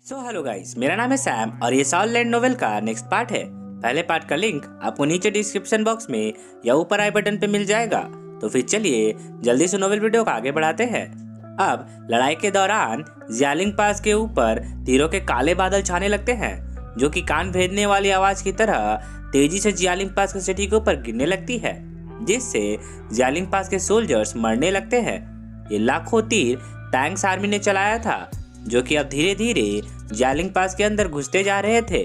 Hello guys, मेरा नाम है सैम और ये सॉललैंड नोवेल का नेक्स्ट पार्ट है। पहले पार्ट का लिंक आपको नीचे डिस्क्रिप्शन बॉक्स में या ऊपर आई बटन पे मिल जाएगा। तो फिर चलिए जल्दी से नोवेल वीडियो को आगे बढ़ाते हैं। अब लड़ाई के दौरान जियालिंग पास के ऊपर तीरों के काले बादल छाने लगते हैं, जो कि कान भेदने वाली आवाज की तरह तेजी से जियालिंग पास के सिटी के ऊपर गिरने लगती है, जिससे जियालिंग पास के सोल्जर्स मरने लगते हैं। ये लाखों तीर टैंक्स आर्मी ने चलाया था, जो कि अब धीरे धीरे जियालिंग पास के अंदर घुसते जा रहे थे।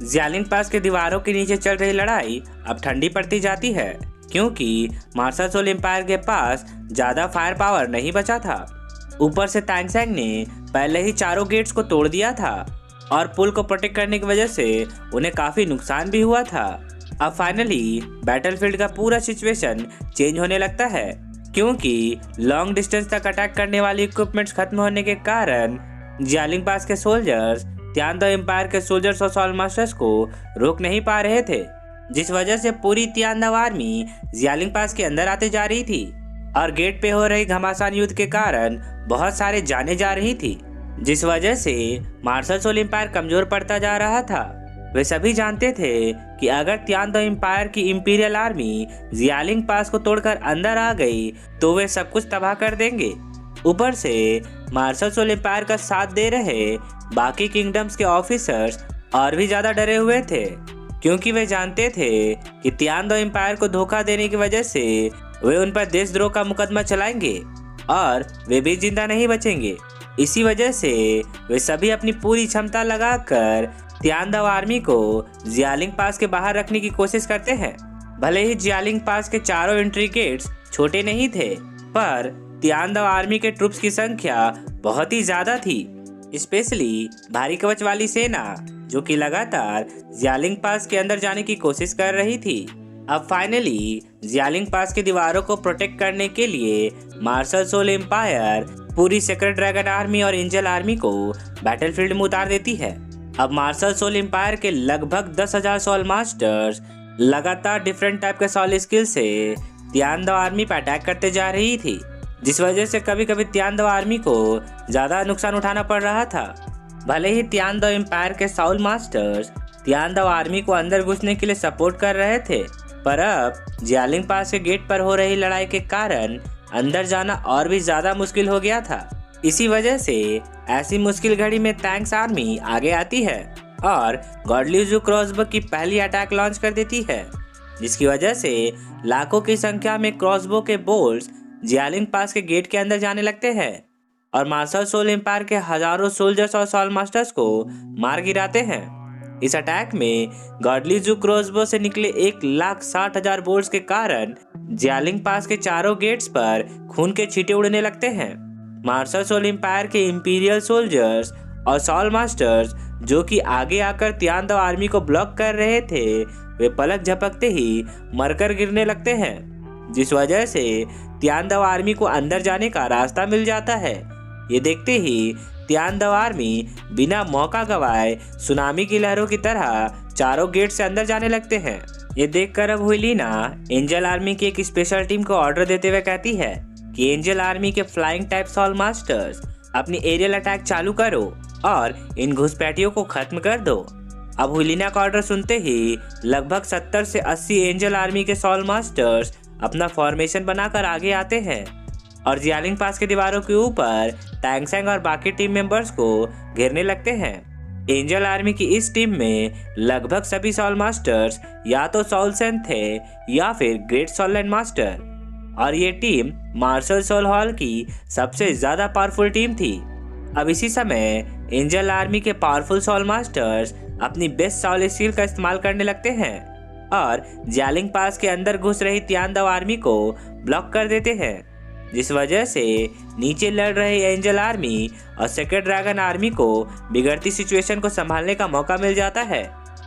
जियालिंग पास के दीवारों के नीचे चल रही लड़ाई अब ठंडी पड़ती जाती है, क्योंकि मार्शल सोल एम्पायर के पास ज्यादा फायर पावर नहीं बचा था। ऊपर से तांगसेंग ने पहले ही चारों गेट्स को तोड़ दिया था और पुल को प्रोटेक्ट करने की वजह से उन्हें काफी नुकसान भी हुआ था। अब फाइनली बैटलफील्ड का पूरा सिचुएशन चेंज होने लगता है, क्योंकि लॉन्ग डिस्टेंस तक अटैक करने वाली इक्विपमेंट्स खत्म होने के कारण जियालिंग पास के सोल्जर्स तियानदो एम्पायर के सोल्जर्स और सॉल मास्टर्स को रोक नहीं पा रहे थे, जिस वजह से पूरी तियानदो आर्मी जियालिंग पास के अंदर आते जा रही थी और गेट पे हो रही घमासान युद्ध के कारण बहुत सारे जाने जा रही थी, जिस वजह से मार्शल सोल एम्पायर कमजोर पड़ता जा रहा था। वे सभी जानते थे कि अगर तियानदो एम्पायर की इंपीरियल आर्मी जियालिंग पास को तोड़कर अंदर आ गई तो वे सब कुछ तबाह कर देंगे। ऊपर से मार्शल सोल एम्पायर का साथ दे रहे बाकी किंगडम्स के ऑफिसर्स और भी ज्यादा डरे हुए थे, क्योंकि वे जानते थे कि तियानदो एम्पायर को धोखा देने की वजह से वे उन पर देशद्रोह का मुकदमा चलाएंगे और वे भी जिंदा नहीं बचेंगे। इसी वजह से वे सभी अपनी पूरी क्षमता लगाकर तियानदो आर्मी को जियालिंग पास के बाहर रखने की कोशिश करते हैं। भले ही जियालिंग पास के चारों एंट्री गेट्स छोटे नहीं थे, पर तियानदो आर्मी के ट्रूप्स की संख्या बहुत ही ज्यादा थी, स्पेशली भारी कवच वाली सेना, जो कि लगातार जियालिंग पास के अंदर जाने की कोशिश कर रही थी। अब फाइनली जियालिंग पास की दीवारों को प्रोटेक्ट करने के लिए मार्शल सोल एम्पायर पूरी सेक्रेट ड्रैगन आर्मी और एंजल आर्मी को बैटलफील्ड में उतार देती है। अब मार्शल सोल एम्पायर के लगभग 10,000 सॉल मास्टर्स लगातार डिफरेंट टाइप के सॉल स्किल से तियानदो आर्मी पर अटैक करते जा रही थी, जिस वजह से कभी कभी तियानदो आर्मी को ज्यादा नुकसान उठाना पड़ रहा था। भले ही तियानदो एम्पायर के सॉल मास्टर्स तियानदो आर्मी को अंदर घुसने के लिए सपोर्ट कर रहे थे, पर अब जियालिंग पास के गेट पर हो रही लड़ाई के कारण अंदर जाना और भी ज्यादा मुश्किल हो गया था। इसी वजह से ऐसी मुश्किल घड़ी में टैंक्स आर्मी आगे आती है और गॉडलीजू क्रॉसबो की पहली अटैक लॉन्च कर देती है, जिसकी वजह से लाखों की संख्या में क्रॉसबो के बोल्ट्स जियालिंग पास के गेट के अंदर जाने लगते हैं और मार्शल सोल एम्पायर के हजारों सोल्जर्स और सॉल मास्टर्स को मार गिराते हैं। इस अटैक में गॉडलीजू क्रॉसबो से निकले 1,60,000 बोल्ट्स के कारण जियालिंग पास के चारों गेट्स पर खून के छींटे उड़ने लगते हैं। मार्शल सोल एम्पायर के इंपीरियल सोल्जर्स और सॉल मास्टर्स, जो कि आगे आकर तियानदो आर्मी को ब्लॉक कर रहे थे, वे पलक झपकते ही मरकर गिरने लगते हैं, जिस वजह से तियानदो आर्मी को अंदर जाने का रास्ता मिल जाता है। ये देखते ही तियानदो आर्मी बिना मौका गवाए सुनामी की लहरों की तरह चारों गेट से अंदर जाने लगते हैं। ये देखकर अब हुइलिना एंजल आर्मी की एक स्पेशल टीम को ऑर्डर देते हुए कहती है कि एंजल आर्मी के फ्लाइंग टाइप सॉल मास्टर्स अपनी एरियल अटैक चालू करो और इन घुसपैठियों को खत्म कर दो। अब हुइलिना का ऑर्डर सुनते ही लगभग 70 से 80 एंजल आर्मी के सॉल मास्टर्स अपना फॉर्मेशन बनाकर आगे आते हैं और जियालिंग पास के दीवारों के ऊपर तांगसेंग और बाकी टीम मेंबर्स को घेरने लगते हैं। एंजल आर्मी की इस टीम में लगभग सभी सॉल मास्टर्स या तो सॉल सेन थे या फिर ग्रेट सॉल लैंड मास्टर, और ये टीम मार्शल सोल हॉल की सबसे ज्यादा पावरफुल टीम थी। अब इसी समय एंजल आर्मी के पावरफुल सॉल मास्टर्स अपनी बेस्ट सॉल स्किल का इस्तेमाल करने लगते हैं और जियालिंग पास के अंदर घुस रही तियानदो आर्मी को ब्लॉक कर देते हैं, जिस वजह से नीचे लड़ रही एंजल आर्मी और सेक्रेट ड्रैगन आर्मी को बिगड़ती सिचुएशन को संभालने का मौका मिल जाता है।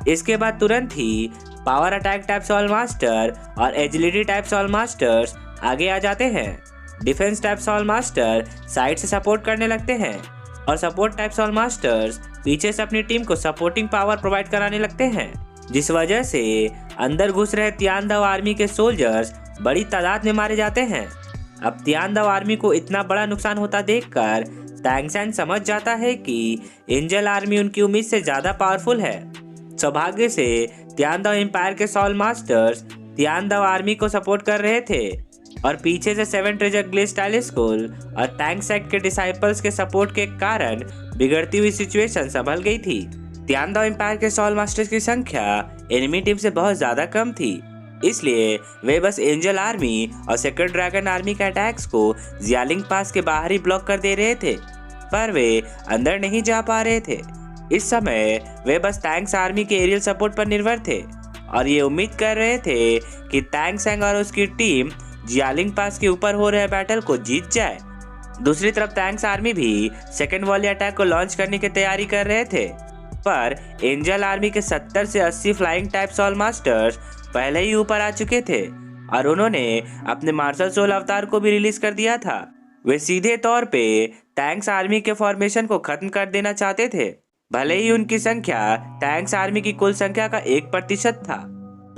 इसके बाद तुरंत ही power attack type soul master और एजिलिटी टाइप सॉल मास्टर्स आगे आ जाते हैं। Defence type soul master side से सपोर्ट करने लगते हैं और सपोर्ट टाइप सॉल मास्टर्स पीछे से अपनी टीम को सपोर्टिंग पावर प्रोवाइड कराने लगते हैं, जिस वजह से अंदर घुस रहे तियानदो आर्मी के सोल्जर्स बड़ी तादाद में मारे जाते हैं। अब तियानदो आर्मी को इतना बड़ा नुकसान होता देखकर टैंग सैंग समझ जाता है कि एंजल आर्मी उनकी उम्मीद से ज़्यादा पावरफुल है। सौभाग्य से तियानदाओ एम्पायर के सॉल मास्टर्स तियानदाओ आर्मी को सपोर्ट कर रहे थे और पीछे से 7 ट्रेजर ग्लिच टाइल स्कूल और टैंग सैंग के डिसाइपल्स के सपोर्ट के कारण बिगड़ती हुई सिचुएशन संभल गई थी। तियानदाओ एम्पायर के सॉल मास्टर्स की संख्या एनिमी टीम से बहुत ज़्यादा कम थी, इसलिए वे बस एंजल आर्मी और सेकंड ड्रैगन आर्मी के अटैक्स को जियालिंग पास के बाहर ही ब्लॉक कर दे रहे थे, पर वे अंदर नहीं जा पा रहे थे। इस समय वे बस टैंक्स आर्मी के एरियल सपोर्ट पर निर्भर थे और ये उम्मीद कर रहे थे कि टैंग सैंग और उसकी टीम जियालिंग पास के ऊपर हो रहे बैटल को जीत जाए। दूसरी तरफ टैंक्स आर्मी भी सेकेंड वॉली अटैक को लॉन्च करने की तैयारी कर रहे थे, पर एंजल आर्मी के 70 से 80 फ्लाइंग टाइप सॉल मास्टर्स पहले ही ऊपर आ चुके थे और उन्होंने अपने मार्शल सोल अवतार को भी रिलीज कर दिया था। वे सीधे तौर पे टैंक्स आर्मी के फॉर्मेशन को खत्म कर देना चाहते थे। भले ही उनकी संख्या टैंक्स आर्मी की कुल संख्या का 1% था,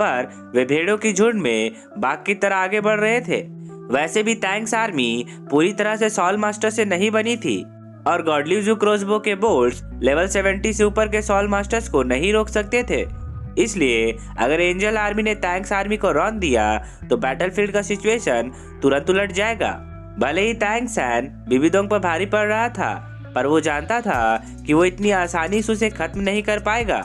पर वे भेड़ों की झुंड में बाघ की तरह आगे बढ़ रहे थे। वैसे भी टैंक्स आर्मी पूरी तरह से सॉल मास्टर से नहीं बनी थी और गॉडली जू क्रॉसबो के बोल्ट्स लेवल 70 से ऊपर के सॉल मास्टर्स को नहीं रोक सकते थे। इसलिए अगर एंजल आर्मी ने टैंक्स आर्मी को रौंद दिया तो बैटलफील्ड का सिचुएशन तुरंत उलट जाएगा। भले ही टैंग सैंग बिबिदोंग पर भारी पड़ रहा था, पर वो जानता था कि वो इतनी आसानी से उसे खत्म नहीं कर पाएगा।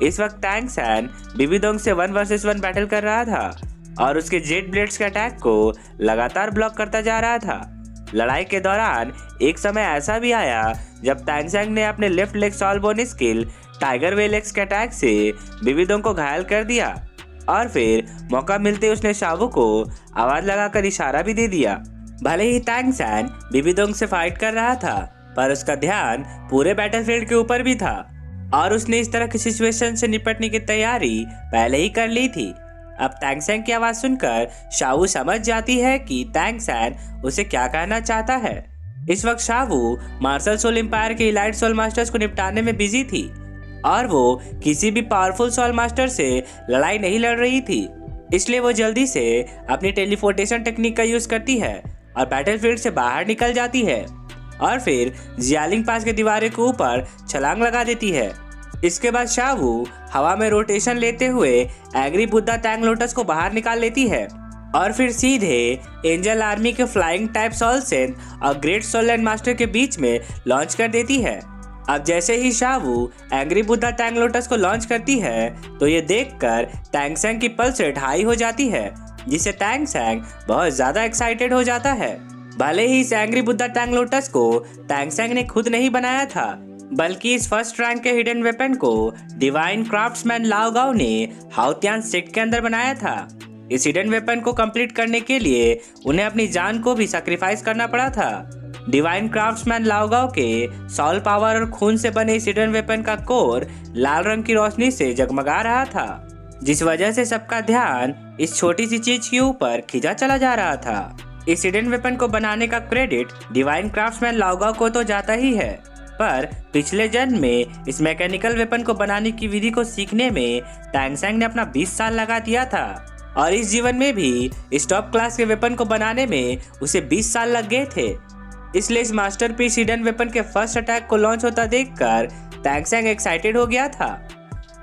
इस वक्त टैंग सैंग बिबिदोंग से 1 वर्सेस 1 बैटल कर रहा था और उसके जेट ब्लेड्स के अटैक को लगातार ब्लॉक करता जा रहा था। लड़ाई के दौरान एक समय ऐसा भी आया जब टैंग सैंग ने अपने left leg soul bone skill tiger वेल एक्स के अटैक से बिबिदोंग को घायल कर दिया और फिर मौका मिलते उसने शावू को आवाज लगाकर इशारा भी दे दिया। भले ही टैंग सैंग बिबिदोंग से फाइट कर रहा था, पर उसका ध्यान पूरे बैटलफील्ड के ऊपर भी था और उसने इस तरह की सिचुएशन से निपटने की तैयारी पहले ही कर ली थी। अब टैंग सैंग की आवाज सुनकर शावू समझ जाती है कि टैंग सैंग उसे क्या कहना चाहता है। इस वक्त शावू मार्शल सोल एम्पायर के इलाइट सोल मास्टर्स को निपटाने में बिजी थी और वो किसी भी पावरफुल सोल मास्टर से लड़ाई नहीं लड़ रही थी, इसलिए वो जल्दी से अपनी टेलीपोर्टेशन टेक्निक का यूज करती है और बैटलफील्ड से बाहर निकल जाती है और फिर जियालिंग पास के दीवार के ऊपर छलांग लगा देती है। इसके बाद शावू हवा में रोटेशन लेते हुए एग्री बुद्धा टैंग लोटस को बाहर निकाल लेती है और फिर सीधे एंजल आर्मी के फ्लाइंग टाइप सॉल सेंट और ग्रेट सोल लैंड मास्टर के बीच में लॉन्च कर देती है। अब जैसे ही शावू एंग्री बुद्धा टैंग लोटस को लॉन्च करती है तो ये देखकर टैंग सैंग की पल्स रेट हाई हो जाती है, जिससे टैंग सैंग बहुत ज्यादा एक्साइटेड हो जाता है। भले ही इस एंग्री बुद्धा टैंग लोटस को टैंग सैंग ने खुद नहीं बनाया था, बल्कि इस फर्स्ट रैंक के हिडन वेपन को डिवाइन क्राफ्ट्समैन लाओ गाओ ने हाउतियान सेक्ट के अंदर बनाया था। इस हिडन वेपन को कंप्लीट करने के लिए उन्हें अपनी जान को भी सैक्रिफाइस करना पड़ा था। डिवाइन क्राफ्ट्समैन लाओ गाओ के सॉल पावर और खून से बने इस हिडन वेपन का कोर लाल रंग की रोशनी से जगमगा रहा था, जिस वजह से सबका ध्यान इस छोटी सी चीज के ऊपर खिंचा चला जा रहा था। इस हिडन वेपन को बनाने का क्रेडिट डिवाइन क्राफ्ट्समैन लाओ गाओ को तो जाता ही है, पर पिछले जन्म में इस मैकेनिकल वेपन को बनाने की विधि को सीखने में टैंग सैंग ने अपना 20 साल लगा दिया था और इस जीवन में भी इस टॉप क्लास के वेपन को बनाने में उसे 20 साल लग गए थे। इसलिए इस मास्टरपीस हिडन वेपन के फर्स्ट अटैक को लॉन्च होता देखकर टैंग सैंग एक्साइटेड हो गया था।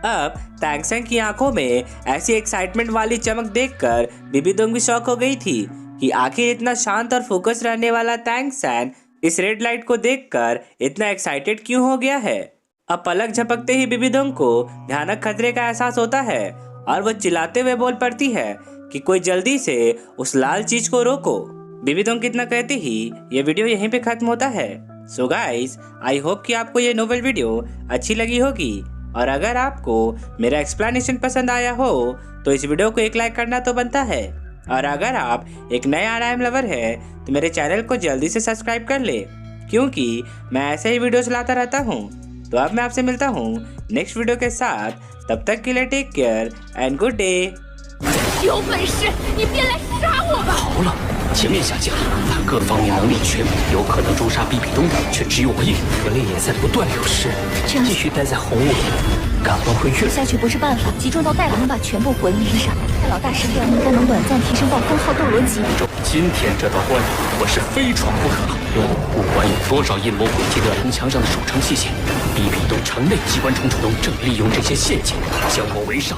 अब टैंग सैंग की आंखों में ऐसी एक्साइटमेंट वाली चमक देखकर बिबिदोंग भी शॉक हो गई थी कि आखिर इतना शांत और फोकस रहने वाला टैंग सैंग इस रेड लाइट को देखकर इतना एक्साइटेड क्यों हो गया है। अब पलक झपकते ही बिबिदोंग को भयानक खतरे का एहसास होता है और वो चिल्लाते हुए बोल पड़ती है कि कोई जल्दी से उस लाल चीज को रोको। बिबिदोंग कितना कहते ही ये वीडियो यहीं पे खत्म होता है। सो गाइस, आई होप कि आपको ये नोवेल वीडियो अच्छी लगी होगी और अगर आपको मेरा एक्सप्लेनेशन पसंद आया हो तो इस वीडियो को एक लाइक करना तो बनता है और अगर आप एक नए आरआईएम लवर है तो मेरे चैनल को जल्दी से सब्सक्राइब कर ले, क्योंकि मैं ऐसे ही वीडियोस लाता रहता हूँ। तो अब मैं आपसे मिलता हूँ नेक्स्ट वीडियो के साथ, तब तक के लिए टेक केयर एंड गुड डे।有本事你别来杀我吧！好了。全面下降，他各方面能力全无，有可能诛杀比比东的却只有我一人。魂力也在不断流失，这样继续待在红雾里，感官会越下去不是办法，集中到戴老能把全部魂力逼上。戴老大师这样应该能短暂提升到封号斗罗级。今天这道关我是非闯不可。不管有多少阴谋诡计的城墙上的守城器械，比比东城内机关重重，正利用这些陷阱将我围杀。